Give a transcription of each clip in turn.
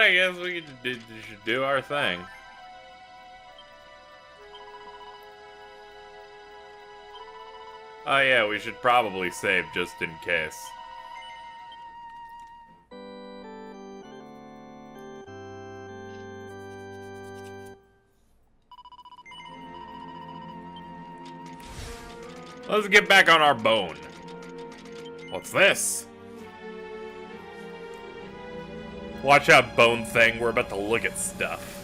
I guess we should do our thing. Oh yeah, we should probably save just in case. Let's get back on our bone. What's this? Watch out, bone thing. We're about to look at stuff.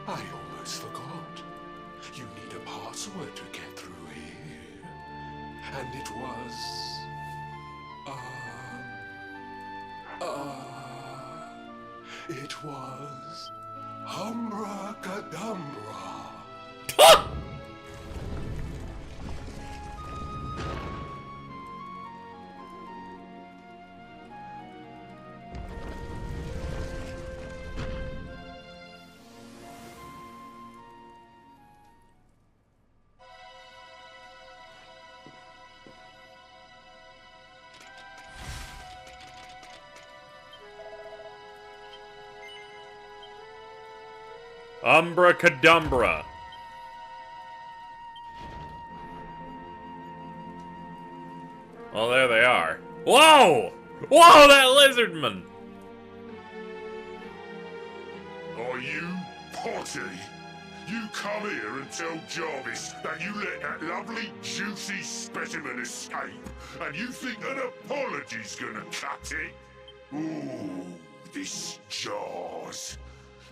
I almost forgot. You need a password to get through here. And it was... it was... Humbracadabra. Umbracadumbra. Well, there they are. Whoa! Whoa, that lizardman! Are you Potty? You come here and tell Jarvis that you let that lovely, juicy specimen escape, and you think an apology's gonna cut it? Ooh, this jars.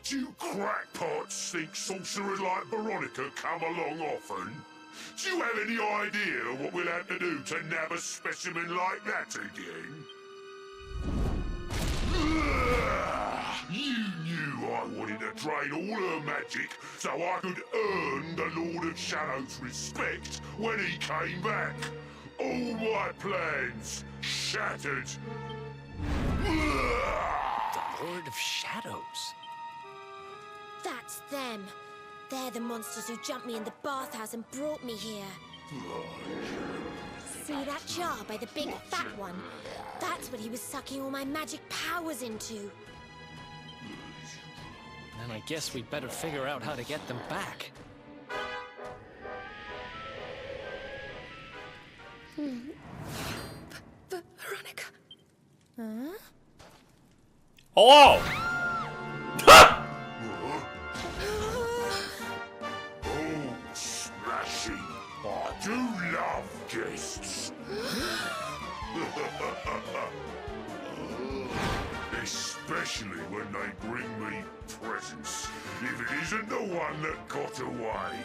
Do you crackpots think sorcerers like Veronica come along often? Do you have any idea what we'll have to do to nab a specimen like that again? You knew I wanted to drain all her magic so I could earn the Lord of Shadow's respect when he came back. All my plans shattered. The Lord of Shadows? That's them. They're the monsters who jumped me in the bathhouse and brought me here. See that jar by the big fat one? That's what he was sucking all my magic powers into. Then I guess we'd better figure out how to get them back. Veronica. Huh? Hello! Oh, smashing. I do love guests. Especially when they bring me presents. If it isn't the one that got away.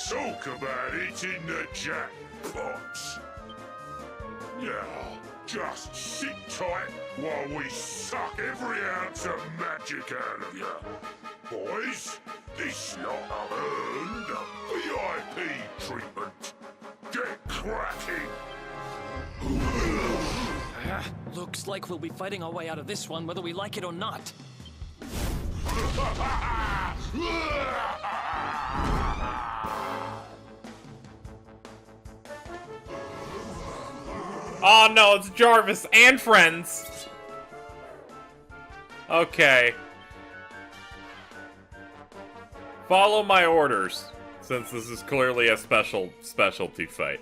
Talk about it in the jackpot. Now, just sit tight while we suck every ounce of magic out of you. Boys, this lot have earned a VIP treatment. Get cracking! Looks like we'll be fighting our way out of this one whether we like it or not. Oh no, it's Jarvis and friends! Okay. Follow my orders, since this is clearly a specialty fight.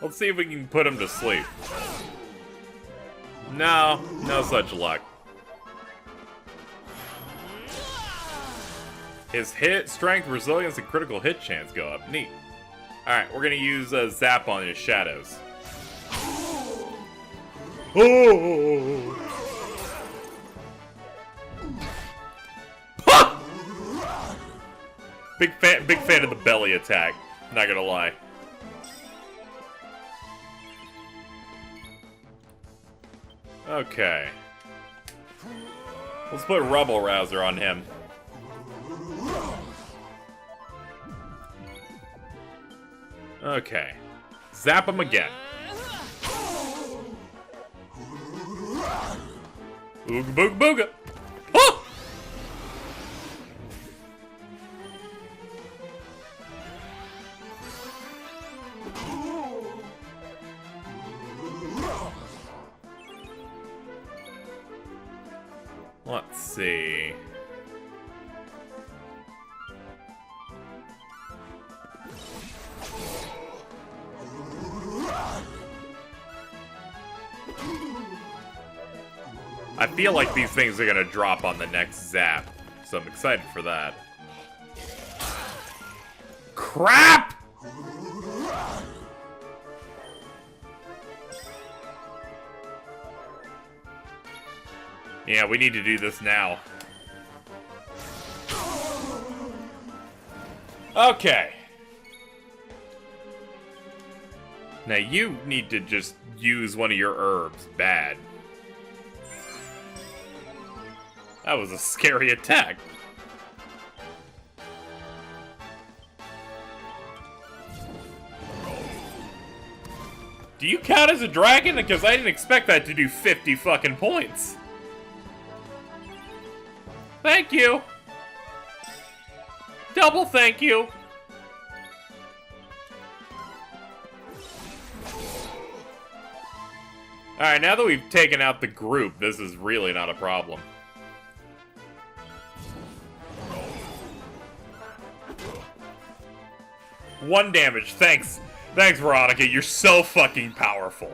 Let's see if we can put him to sleep. No, no such luck. His hit, strength, resilience, and critical hit chance go up. Neat. Alright, we're gonna use Zap on his shadows. Oh! Big fan of the belly attack. Not gonna lie. Okay. Let's put Rubble Rouser on him. Okay. Zap him again. Ooga booga booga! Oh! Let's see. I feel like these things are gonna drop on the next zap, so I'm excited for that. Crap! Yeah, we need to do this now. Okay. Now you need to just use one of your herbs. Bad. That was a scary attack. Do you count as a dragon? Because I didn't expect that to do 50 fucking points. Thank you. Double thank you. Alright, now that we've taken out the group, this is really not a problem. One damage, thanks. Thanks, Veronica, you're so fucking powerful.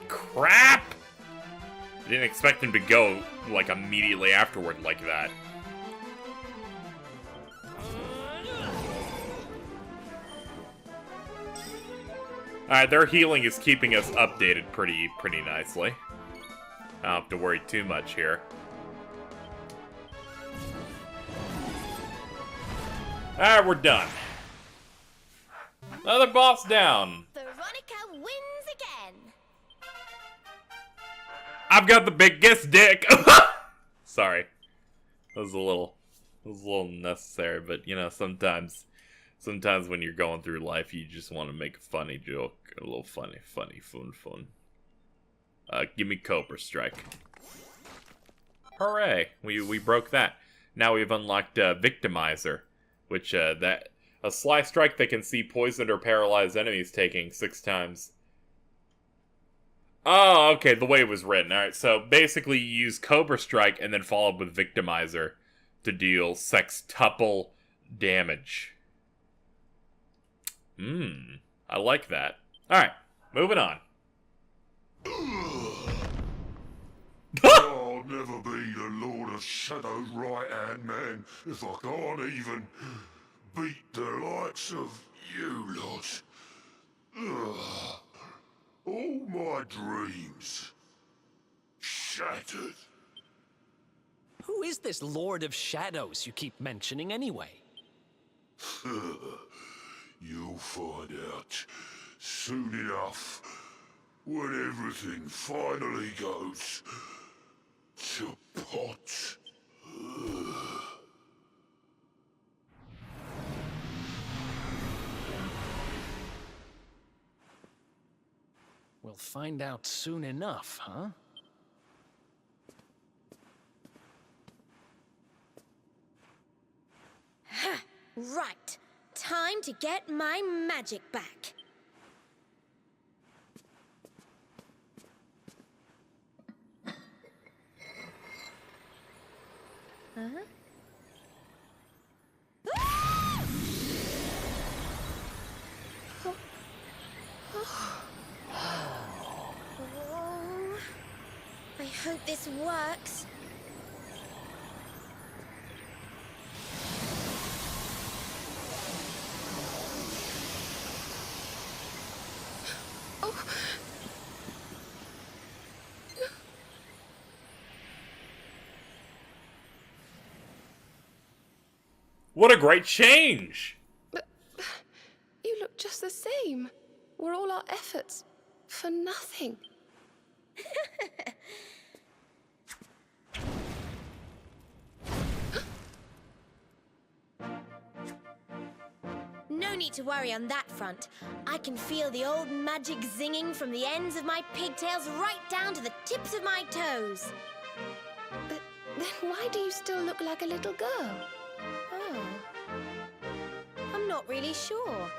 Crap! I didn't expect him to go, like, immediately afterward like that. Alright, their healing is keeping us updated pretty nicely. I don't have to worry too much here. Alright, we're done. Another boss down. Veronica wins again. I've got the biggest dick. Sorry. That was a little necessary, but you know, sometimes when you're going through life, you just want to make a funny joke. A little funny, fun. Give me Cobra Strike. Hooray! We broke that. Now we've unlocked Victimizer, which a sly strike that can see poisoned or paralyzed enemies taking 6 times. Oh, okay, the way it was written. Alright, so basically you use Cobra Strike and then follow up with Victimizer to deal sextuple damage. I like that. Alright, moving on. I'll never be the Lord of Shadow's right-hand man if I can't even beat the likes of you lot. Ugh. All my dreams shattered. Who is this Lord of Shadows you keep mentioning anyway? You'll find out soon enough when everything finally goes to pot. We'll find out soon enough, huh? Right. Time to get my magic back. Huh? Oh, I hope this works. What a great change! But you look just the same. Were all our efforts for nothing? No need to worry on that front. I can feel the old magic zinging from the ends of my pigtails right down to the tips of my toes. But then why do you still look like a little girl? Oh. I'm not really really sure.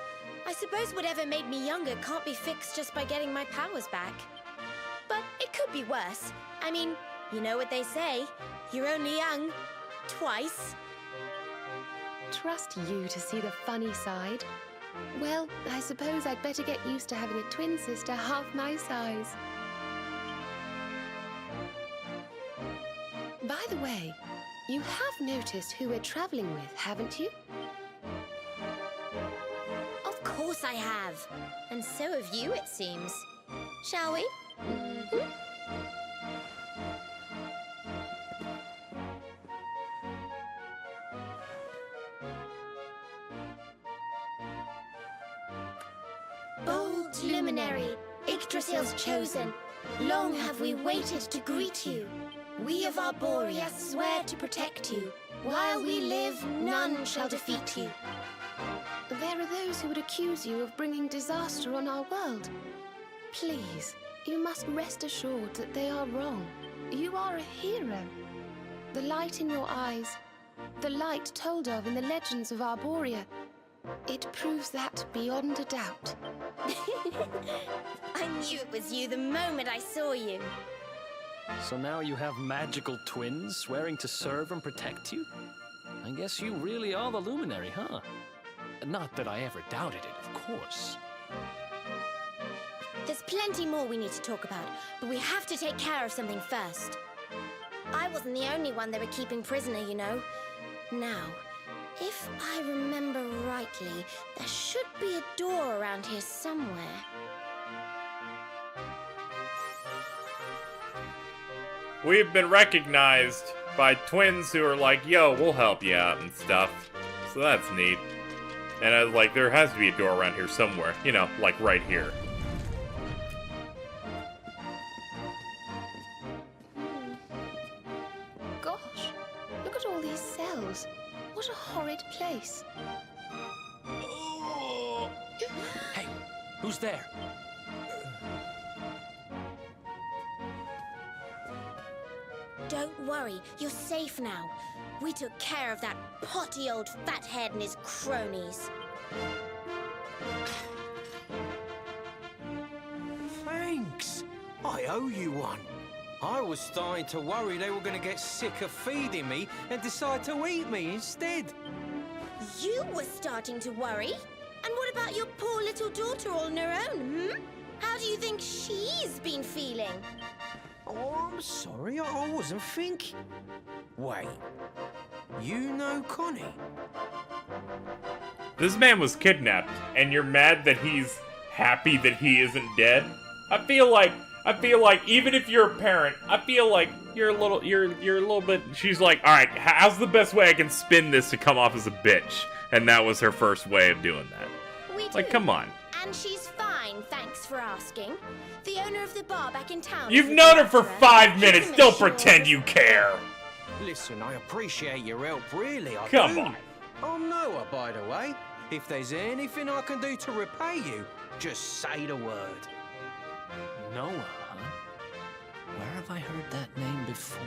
I suppose whatever made me younger can't be fixed just by getting my powers back. But it could be worse. I mean, you know what they say. You're only young. Twice. Trust you to see the funny side. Well, I suppose I'd better get used to having a twin sister half my size. By the way, you have noticed who we're traveling with, haven't you? Of course I have. And so have you, it seems. Shall we? Bold luminary, Yggdrasil's chosen, long have we waited to greet you. We of Arborea swear to protect you. While we live, none shall defeat you. There are those who would accuse you of bringing disaster on our world. Please, you must rest assured that they are wrong. You are a hero. The light in your eyes, the light told of in the legends of Arborea, it proves that beyond a doubt. I knew it was you the moment I saw you. So now you have magical twins swearing to serve and protect you? I guess you really are the Luminary, huh? Not that I ever doubted it, of course. There's plenty more we need to talk about, but we have to take care of something first. I wasn't the only one they were keeping prisoner, you know. Now, if I remember rightly, there should be a door around here somewhere. We've been recognized by twins who are like, yo, we'll help you out and stuff. So that's neat. And I was like, there has to be a door around here somewhere. You know, like right here. Gosh, look at all these cells. What a horrid place. Hey, who's there? Don't worry, you're safe now. We took care of that potty old fathead and his cronies. Thanks. I owe you one. I was starting to worry they were going to get sick of feeding me and decide to eat me instead. You were starting to worry? And what about your poor little daughter all on her own, How do you think she's been feeling? Oh, I'm sorry, I wasn't thinking. Wait, you know Connie? This man was kidnapped, and you're mad that he's happy that he isn't dead? I feel like even if you're a parent, I feel like you're a little bit. She's like, all right, how's the best way I can spin this to come off as a bitch? And that was her first way of doing that. We do. Like, come on. And she's fine, thanks for asking. The owner of the bar back in town. You've known her for 5 minutes. Don't pretend you care. Listen, I appreciate your help, really, I Come do. on. I'm Noah, by the way. If there's anything I can do to repay you, just say the word. Noah, huh? Where have I heard that name before?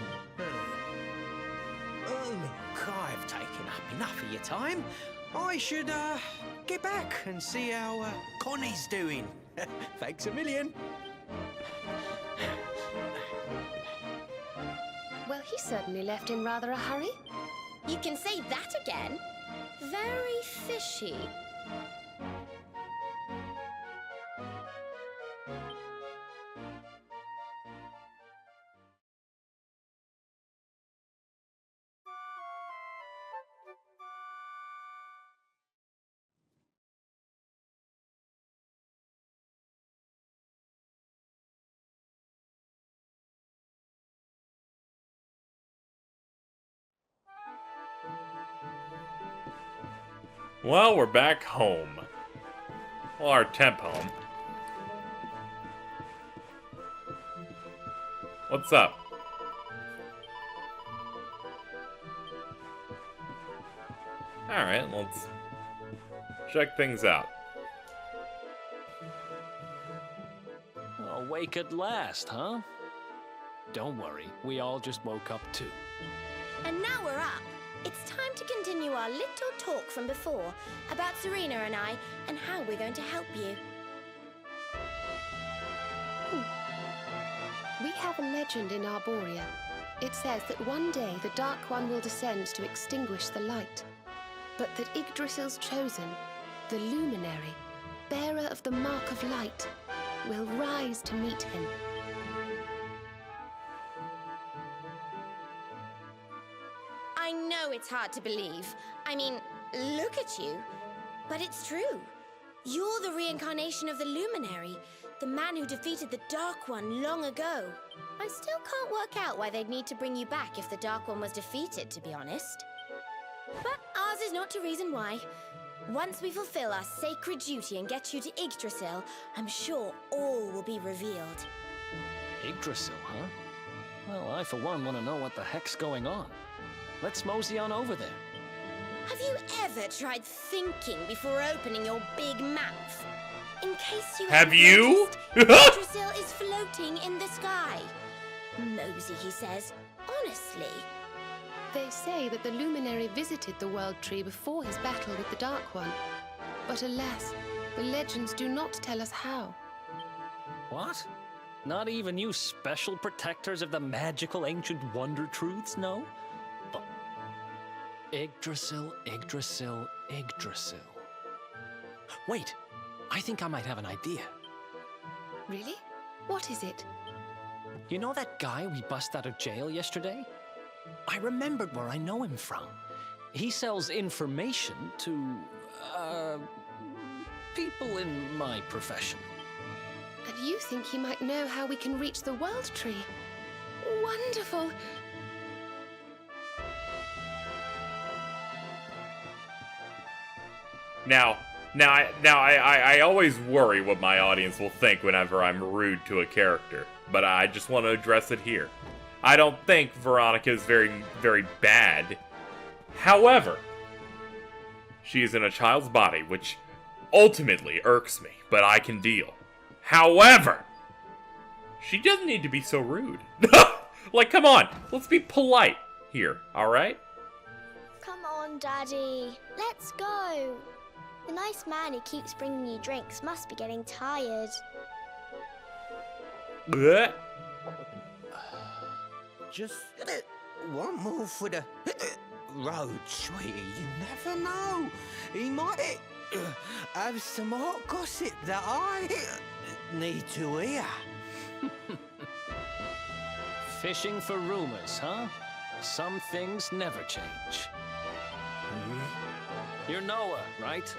Oh, look, I've taken up enough of your time. I should, get back and see how, Connie's doing. Thanks a million. Well, he certainly left in rather a hurry. You can say that again. Very fishy. Well, we're back home. Well, our temp home. What's up? Alright, let's check things out. Awake at last, huh? Don't worry, we all just woke up too. And now we're up. It's time to continue our our little talk from before about Serena and I and how we're going to help you. We have a legend in Arborea. It says that one day the Dark One will descend to extinguish the light, but that Yggdrasil's chosen, the Luminary, bearer of the Mark of Light, will rise to meet him. I know it's hard to believe. I mean, look at you. But it's true. You're the reincarnation of the Luminary, the man who defeated the Dark One long ago. I still can't work out why they'd need to bring you back if the Dark One was defeated, to be honest. But ours is not to reason why. Once we fulfill our sacred duty and get you to Yggdrasil, I'm sure all will be revealed. Yggdrasil, huh? Well, I for one want to know what the heck's going on. Let's mosey on over there. Have you ever tried thinking before opening your big mouth? In case you Have haven't you? noticed, Yggdrasil is floating in the sky. Mosey, he says. Honestly. They say that the Luminary visited the World Tree before his battle with the Dark One. But alas, the legends do not tell us how. What? Not even you special protectors of the magical ancient wonder truths know? But Yggdrasil, Yggdrasil, Yggdrasil. Wait, I think I might have an idea. Really? What is it? You know that guy we bust out of jail yesterday? I remembered where I know him from. He sells information to, people in my profession. And you think he might know how we can reach the World Tree? Wonderful! Now, I always worry what my audience will think whenever I'm rude to a character, but I just want to address it here. I don't think Veronica is very, very bad. However, she is in a child's body, which ultimately irks me, but I can deal. However, she doesn't need to be so rude. Like, come on, let's be polite here, alright? Come on, Daddy. Let's go. The nice man who keeps bringing you drinks must be getting tired. Blech. Just one more for the road, sweetie. You never know. He might have some hot gossip that I need to hear. Fishing for rumors, huh? Some things never change. You're Noah, right?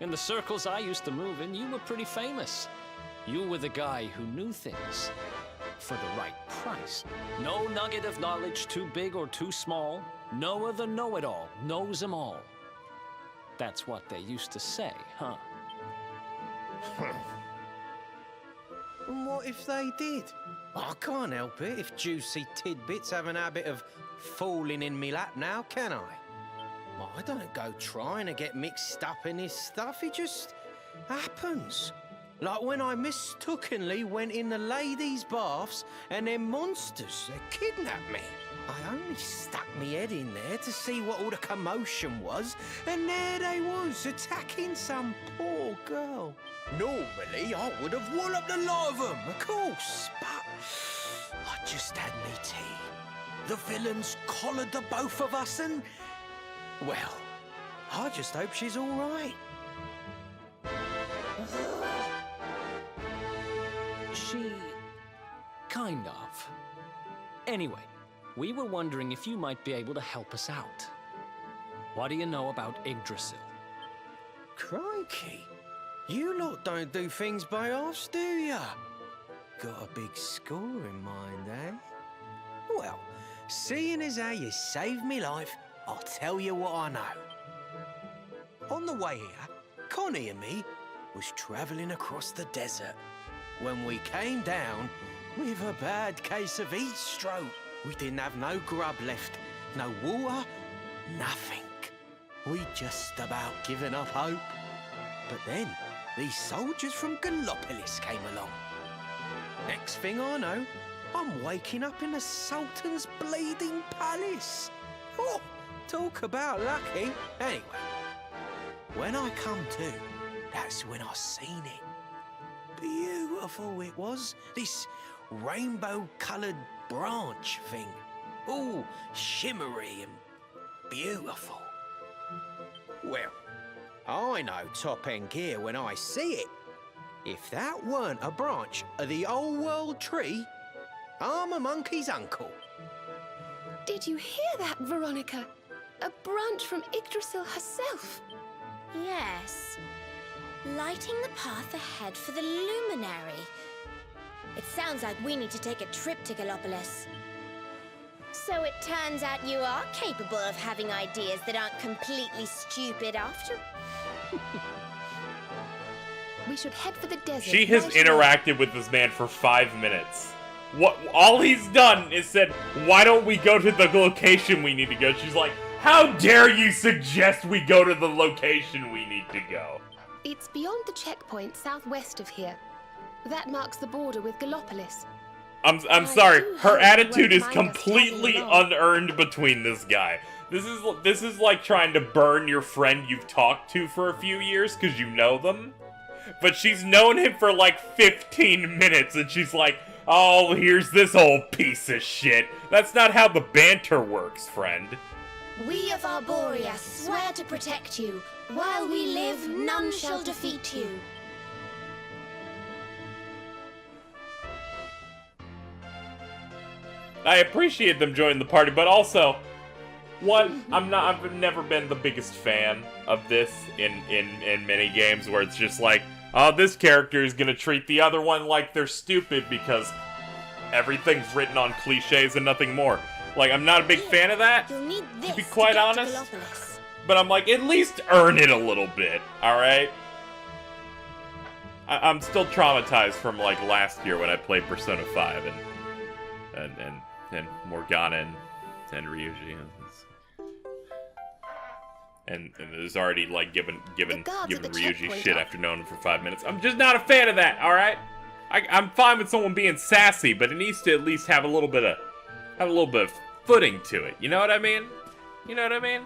In the circles I used to move in, you were pretty famous. You were the guy who knew things for the right price. No nugget of knowledge too big or too small. Noah the know-it-all knows them all. That's what they used to say, huh? And what if they did? I can't help it if juicy tidbits have an habit of falling in me lap now, can I? Well, I don't go trying to get mixed up in this stuff, it just happens. Like when I mistakenly went in the ladies' baths and them monsters, they kidnapped me. I only stuck me head in there to see what all the commotion was, and there they was, attacking some poor girl. Normally, I would have walloped the lot of them, of course, but I just had me tea. The villains collared the both of us and... well, I just hope she's all right. She... kind of. Anyway, we were wondering if you might be able to help us out. What do you know about Yggdrasil? Crikey, you lot don't do things by halves, do ya? Got a big score in mind, eh? Well, seeing as how you saved me life, I'll tell you what I know. On the way here, Connie and me was travelling across the desert when we came down with a bad case of heat stroke. We didn't have no grub left, no water, nothing. We'd just about given up hope. But then, these soldiers from Gallopolis came along. Next thing I know, I'm waking up in the Sultan's bleeding palace. Oh, Talk about lucky. Anyway, when I come to, that's when I seen it. Beautiful it was. This rainbow-coloured branch thing. All shimmery and beautiful. Well, I know top-end gear when I see it. If that weren't a branch of the old world tree, I'm a monkey's uncle. Did you hear that, Veronica? A branch from Yggdrasil herself. Yes. Lighting the path ahead for the luminary. It sounds like we need to take a trip to Gallopolis. So it turns out you are capable of having ideas that aren't completely stupid after... We should head for the desert. She has right away. interacted with this man for 5 minutes. What? All he's done is said, why don't we go to the location we need to go? She's like, how dare you suggest we go to the location we need to go? It's beyond the checkpoint southwest of here. That marks the border with Gallopolis. I'm sorry. do Her hope you attitude won't is mind us completely tagging along. unearned between this guy. This is like trying to burn your friend you've talked to for a few years because you know them. But she's known him for like 15 minutes and she's like, oh, here's this old piece of shit. That's not how the banter works, friend. We of Arborea swear to protect you. While we live, none shall defeat you. I appreciate them joining the party, but also, one, I've never been the biggest fan of this in many games where it's just like, oh, this character is gonna treat the other one like they're stupid because everything's written on cliches and nothing more. Like, I'm not a big fan of that, You'll need this to be quite get honest. to Gallopolis. But I'm like, at least earn it a little bit, alright? I'm still traumatized from, like, last year when I played Persona 5 and Morgana and Ryuji. And it was already, like, giving guards at the Ryuji checkpoint shit are- after knowing him for 5 minutes. I'm just not a fan of that, alright? I'm fine with someone being sassy, but it needs to at least have a little bit of footing to it. You know what I mean? You know what I mean?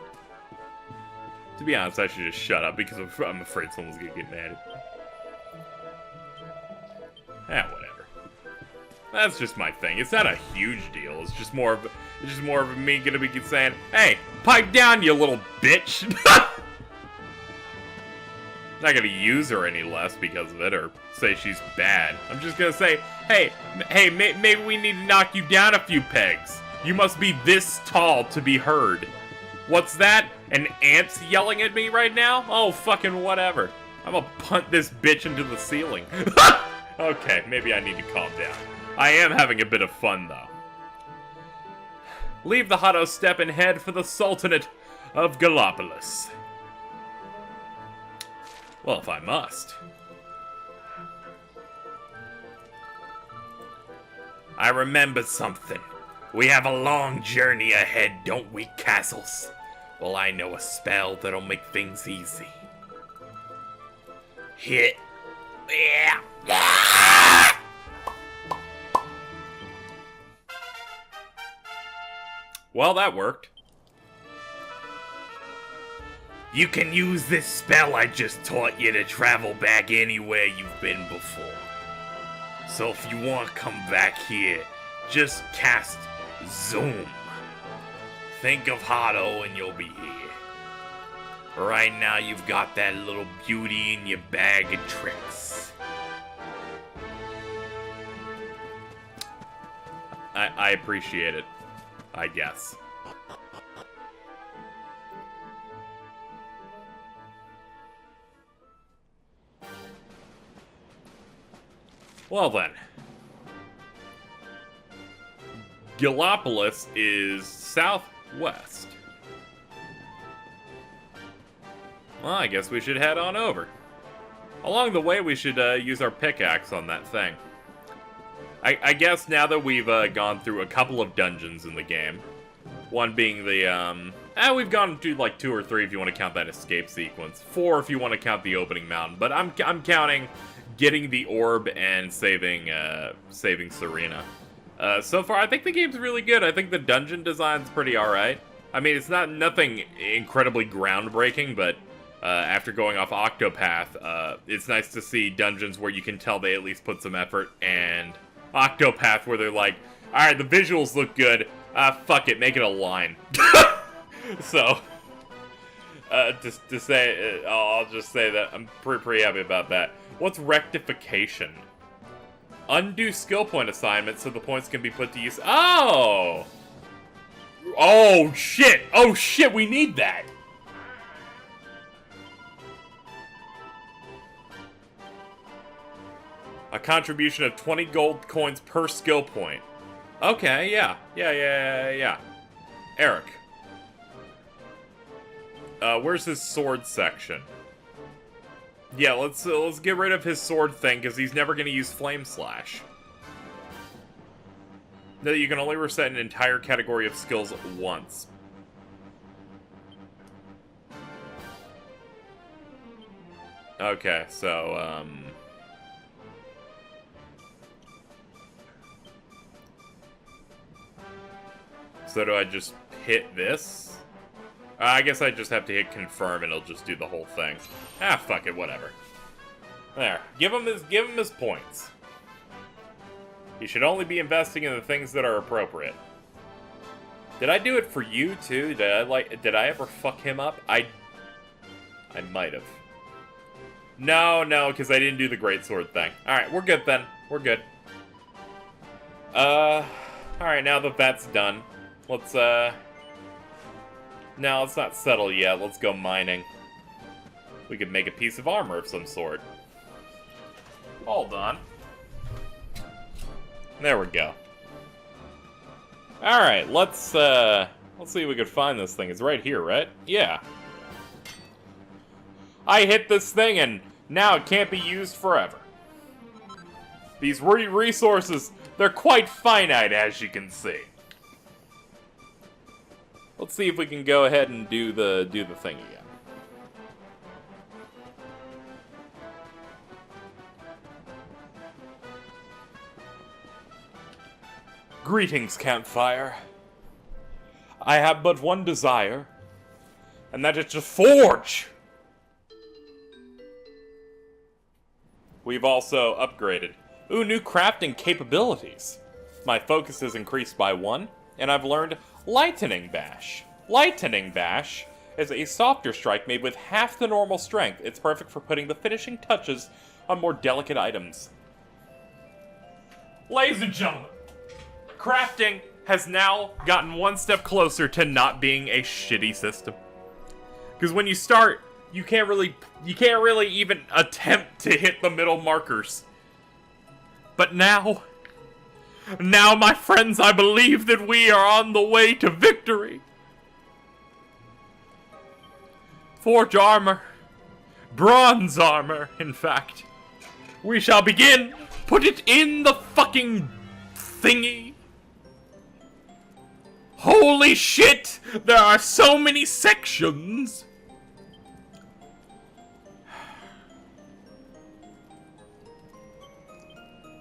To be honest, I should just shut up because I'm afraid someone's gonna get mad at me. Whatever. That's just my thing. It's not a huge deal. It's just more of me gonna be saying, "Hey, pipe down, you little bitch." I'm not gonna use her any less because of it, or say she's bad. I'm just gonna say, hey, maybe we need to knock you down a few pegs. You must be this tall to be heard. What's that? An ant's yelling at me right now? Oh, fucking whatever. I'm gonna punt this bitch into the ceiling. Okay, maybe I need to calm down. I am having a bit of fun, though. Leave the Hutto step and head for the Sultanate of Gallopolis. Well, if I must. I remembered something. We have a long journey ahead, don't we, Castles? Well, I know a spell that'll make things easy. Hit. Yeah. Well, that worked. You can use this spell I just taught you to travel back anywhere you've been before. So if you want to come back here, just cast Zoom. Think of Hado and you'll be here. Right now you've got that little beauty in your bag of tricks. I appreciate it, I guess. Well then. Gallopolis is southwest. Well, I guess we should head on over. Along the way, we should use our pickaxe on that thing. I guess now that we've gone through a couple of dungeons in the game, one being the, we've gone through like 2 or 3 if you want to count that escape sequence, 4 if you want to count the opening mountain, but I'm counting getting the orb and saving Serena. So far, I think the game's really good. I think the dungeon design's pretty alright. I mean, it's nothing incredibly groundbreaking, but after going off Octopath, it's nice to see dungeons where you can tell they at least put some effort, and Octopath where they're like, alright, the visuals look good, fuck it, make it a line. So, to say, I'll just say that I'm pretty happy about that. What's rectification? Undo skill point assignment so the points can be put to use. Oh! Oh shit! Oh shit, we need that! A contribution of 20 gold coins per skill point. Okay, yeah. Yeah. Eric. Where's his sword section? Yeah, let's get rid of his sword thing, because he's never going to use Flame Slash. No, you can only reset an entire category of skills once. Okay, so, So do I just hit this? I guess I just have to hit confirm and it'll just do the whole thing. Ah, fuck it, whatever. There. Give him his points. He should only be investing in the things that are appropriate. Did I do it for you too? Did I ever fuck him up? I might have. No, because I didn't do the greatsword thing. Alright, we're good then. We're good. Alright, now that that's done, let's, no, let's not settle yet. Let's go mining. We could make a piece of armor of some sort. Hold on. There we go. Alright, let's see if we can find this thing. It's right here, right? Yeah. I hit this thing and now it can't be used forever. These resources, they're quite finite, as you can see. Let's see if we can go ahead and do the thing again. Greetings, campfire. I have but one desire, and that is to forge. We've also upgraded. Ooh, new crafting capabilities. My focus is increased by 1, and I've learned Lightning Bash. Lightning Bash is a softer strike made with half the normal strength. It's perfect for putting the finishing touches on more delicate items. Ladies and gentlemen, crafting has now gotten one step closer to not being a shitty system. Because when you start, you can't really even attempt to hit the middle markers. But now, my friends, I believe that we are on the way to victory. Forge armor. Bronze armor, in fact. We shall begin. Put it in the fucking thingy. Holy shit! There are so many sections.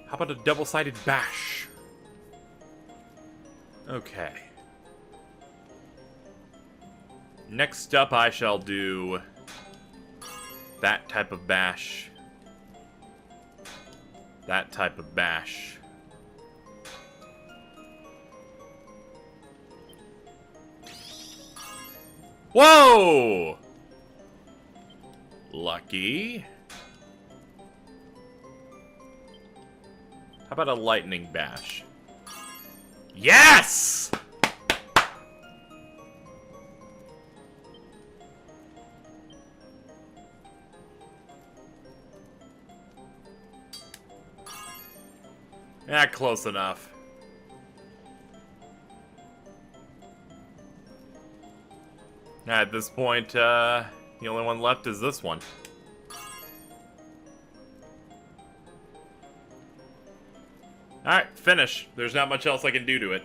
How about a double-sided bash? Okay. Next up, I shall do that type of bash. That type of bash. Whoa! Lucky. How about a lightning bash? Yes! Yeah, close enough. At this point, the only one left is this one. Alright, finish. There's not much else I can do to it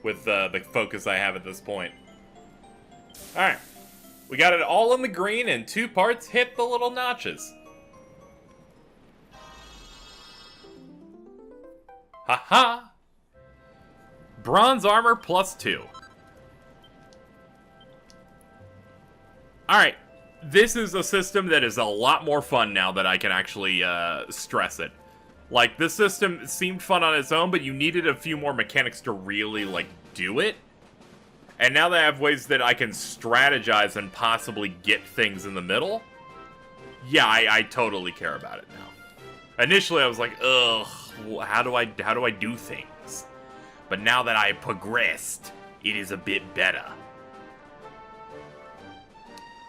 with the focus I have at this point. Alright. We got it all in the green in 2 parts. Hit the little notches. Haha! Bronze armor +2. Alright, this is a system that is a lot more fun now that I can actually stress it. Like, this system seemed fun on its own, but you needed a few more mechanics to really, like, do it. And now that I have ways that I can strategize and possibly get things in the middle, yeah, I totally care about it now. Initially, I was like, ugh, how do I do things? But now that I progressed, it is a bit better.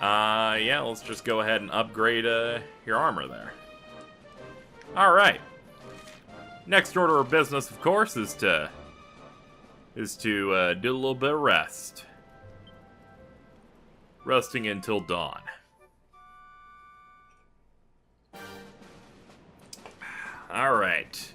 Yeah, let's just go ahead and upgrade your armor there. Alright. Next order of business, of course, is to do a little bit of rest. Resting until dawn. Alright.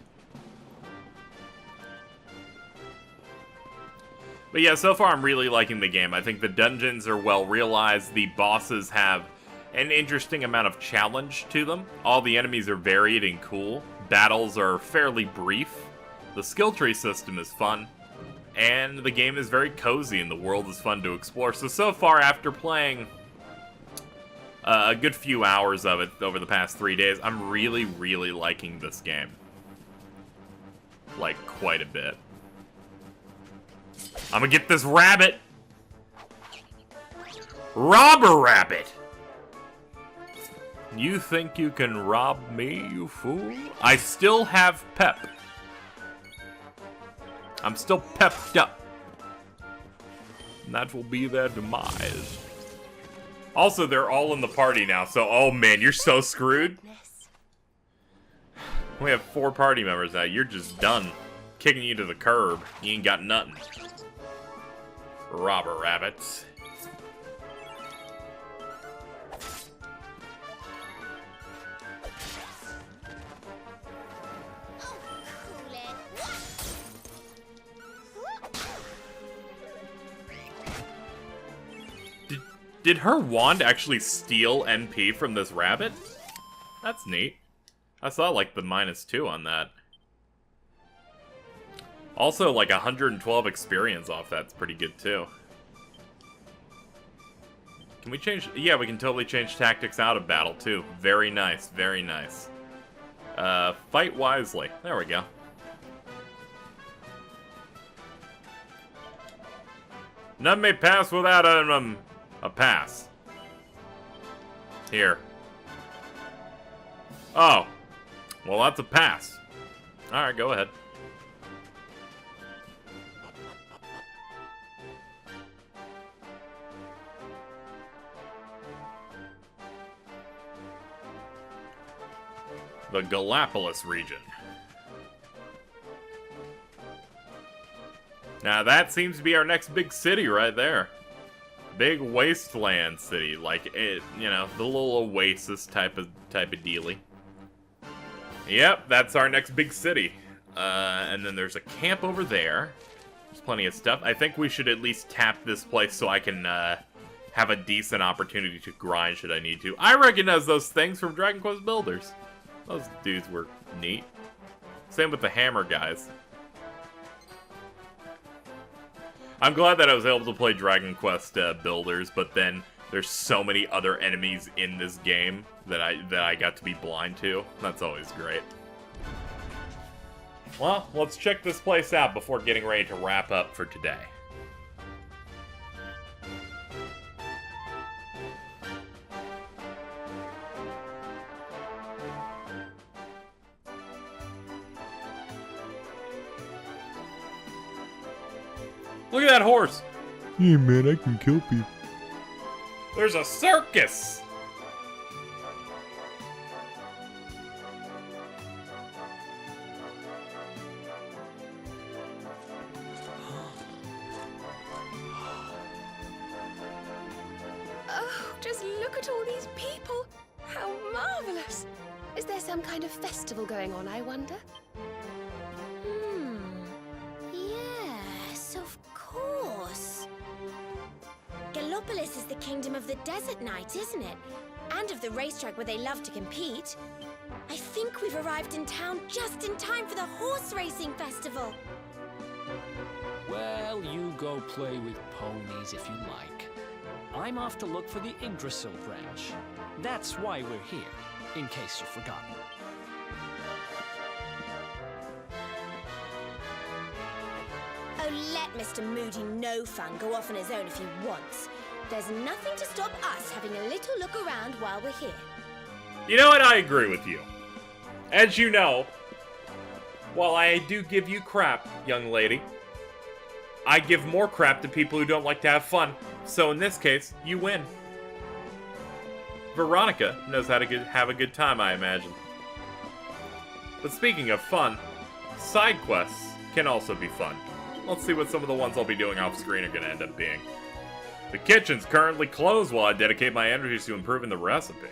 But yeah, so far I'm really liking the game. I think the dungeons are well realized. The bosses have an interesting amount of challenge to them. All the enemies are varied and cool. Battles are fairly brief. The skill tree system is fun. And the game is very cozy and the world is fun to explore. So far, after playing a good few hours of it over the past 3 days, I'm really, really liking this game. Like, quite a bit. I'm gonna get this rabbit! Robber rabbit! You think you can rob me, you fool? I still have pep. I'm still pepped up. And that will be their demise. Also, they're all in the party now, so oh man, you're so screwed. We have 4 party members now. You're just done. Kicking you to the curb. You ain't got nothing. Robber rabbits. Did her wand actually steal NP from this rabbit? That's neat. I saw like the -2 on that. Also, like 112 experience off that's pretty good too. Can we change? Yeah, we can totally change tactics out of battle too. Very nice, very nice. Fight wisely. There we go. None may pass without a pass. Here. Oh. Well, that's a pass. Alright, go ahead. The Galapagos region. Now that seems to be our next big city right there. Big wasteland city, like it, you know, the little oasis type of dealy. Yep, that's our next big city. And then there's a camp over there. There's plenty of stuff. I think we should at least tap this place so I can have a decent opportunity to grind should I need to. I recognize those things from Dragon Quest Builders. Those dudes were neat. Same with the hammer guys. I'm glad that I was able to play Dragon Quest Builders, but then there's so many other enemies in this game that I got to be blind to. That's always great. Well, let's check this place out before getting ready to wrap up for today. Look at that horse! Yeah, man, I can kill people. There's a circus! Oh, just look at all these people! How marvelous! Is there some kind of festival going on, I wonder? Yes, of course. Galapagos is the kingdom of the desert knight, isn't it? And of the racetrack where they love to compete. I think we've arrived in town just in time for the horse racing festival. Well, you go play with ponies if you like. I'm off to look for the Yggdrasil branch. That's why we're here, in case you've forgotten. Oh, let Mr. Moody No Fun go off on his own if he wants. There's nothing to stop us having a little look around while we're here. You know what? I agree with you. As you know, while I do give you crap, young lady, I give more crap to people who don't like to have fun. So in this case, you win. Veronica knows how to have a good time, I imagine. But speaking of fun, side quests can also be fun. Let's see what some of the ones I'll be doing off screen are going to end up being. The kitchen's currently closed while I dedicate my energies to improving the recipe.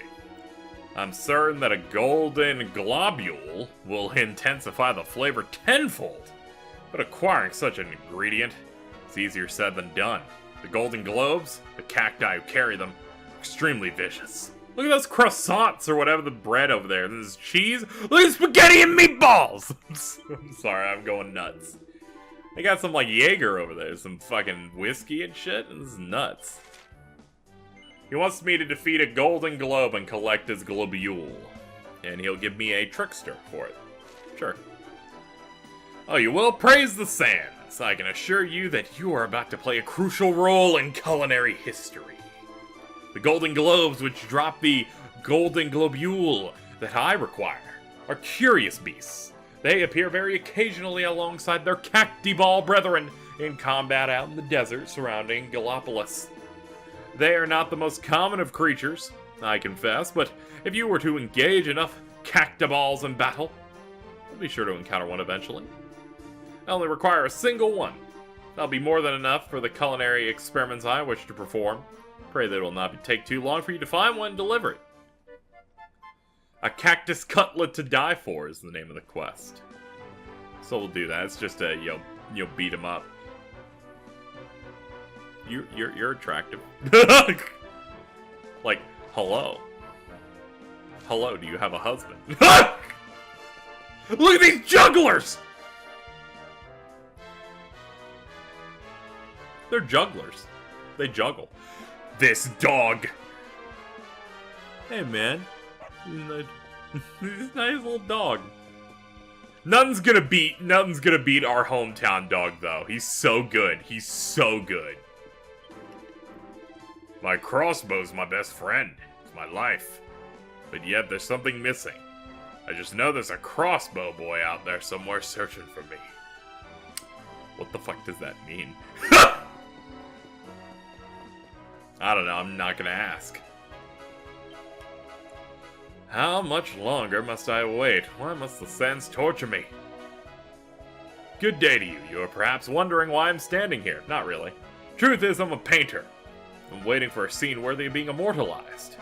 I'm certain that a golden globule will intensify the flavor tenfold. But acquiring such an ingredient is easier said than done. The golden globes, the cacti who carry them, extremely vicious. Look at those croissants or whatever the bread over there. This is cheese. Look at spaghetti and meatballs! I'm sorry, I'm going nuts. They got some like Jaeger over there, some fucking whiskey and shit, and this is nuts. He wants me to defeat a golden globe and collect his globule. And he'll give me a trickster for it. Sure. Oh, you will praise the sands. I can assure you that you are about to play a crucial role in culinary history. The golden globes which drop the golden globule that I require are curious beasts. They appear very occasionally alongside their cacti ball brethren in combat out in the desert surrounding Gallipolis. They are not the most common of creatures, I confess, but if you were to engage enough cactiballs in battle, you'll be sure to encounter one eventually. I only require a single one. That'll be more than enough for the culinary experiments I wish to perform. Pray that it will not take too long for you to find one and deliver it. A cactus cutlet to die for is the name of the quest. So we'll do that. It's just a, you'll beat him up. You're attractive. Like, hello. Hello, do you have a husband? Look at these jugglers! They're jugglers. They juggle. This dog! Hey, man. He's a nice little dog. Nothing's gonna beat our hometown dog, though. He's so good. He's so good. My crossbow's my best friend. It's my life. But yet there's something missing. I just know there's a crossbow boy out there somewhere searching for me. What the fuck does that mean? I don't know, I'm not gonna ask. How much longer must I wait? Why must the sands torture me? Good day to you. You are perhaps wondering why I'm standing here. Not really. Truth is, I'm a painter. I'm waiting for a scene worthy of being immortalized.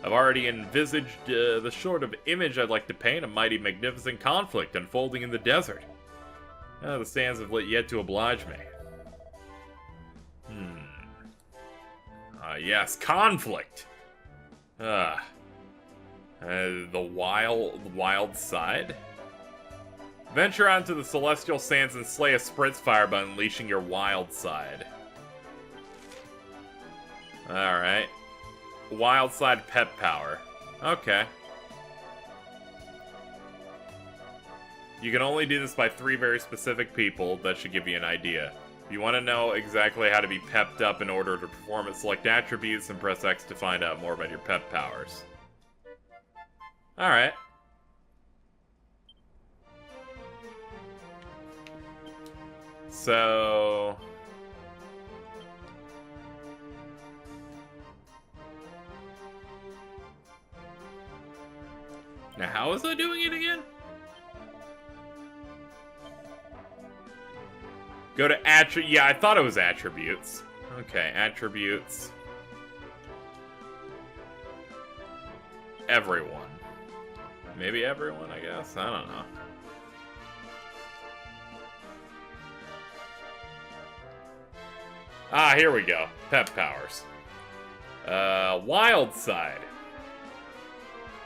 I've already envisaged the sort of image I'd like to paint, a mighty magnificent conflict unfolding in the desert. The sands have yet to oblige me. Yes, conflict! The wild side? Venture onto the celestial sands and slay a Spritzfire by unleashing your wild side. Alright. Wild side pet power. Okay. You can only do this by 3 very specific people. That should give you an idea. If you want to know exactly how to be pepped up in order to perform it, select attributes and press X to find out more about your pep powers. Alright. So... now how was I doing it again? Go to attributes. Yeah, I thought it was attributes. Okay, attributes. Everyone. Maybe everyone, I guess. I don't know. Ah, here we go. Pep powers. Wild side.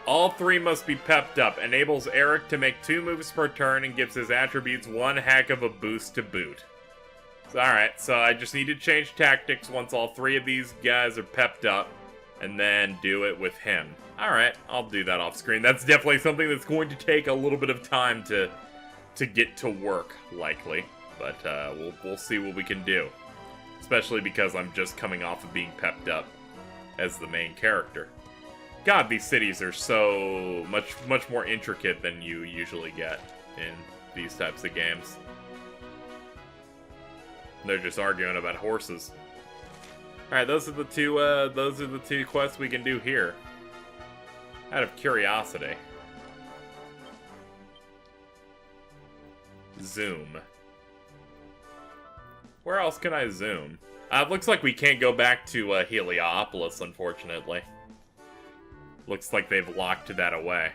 All 3 must be pepped up. Enables Eric to make 2 moves per turn and gives his attributes 1 heck of a boost to boot. Alright, so I just need to change tactics once all 3 of these guys are pepped up, and then do it with him. Alright, I'll do that off screen. That's definitely something that's going to take a little bit of time to get to work, likely. But we'll see what we can do. Especially because I'm just coming off of being pepped up as the main character. God, these cities are so much more intricate than you usually get in these types of games. They're just arguing about horses. Alright, those are the two quests we can do here. Out of curiosity. Zoom. Where else can I zoom? It looks like we can't go back to Heliopolis, unfortunately. Looks like they've locked that away.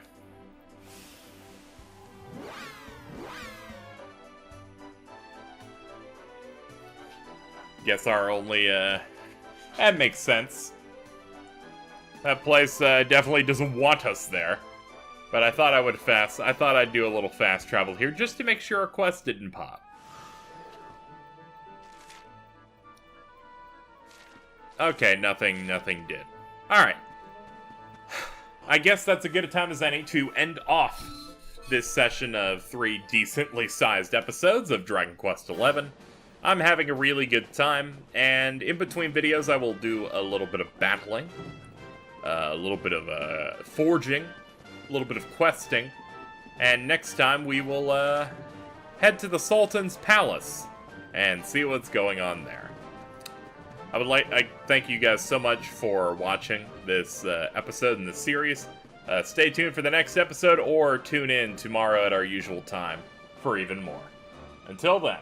Guess our only, that makes sense. That place definitely doesn't want us there. But I thought I'd do a little fast travel here just to make sure a quest didn't pop. Okay, nothing did. Alright. I guess that's as good a time as any to end off this session of 3 decently sized episodes of Dragon Quest XI. I'm having a really good time, and in between videos I will do a little bit of battling, a little bit of forging, a little bit of questing, and next time we will head to the Sultan's Palace and see what's going on there. I thank you guys so much for watching this episode in this series. Stay tuned for the next episode, or tune in tomorrow at our usual time for even more. Until then.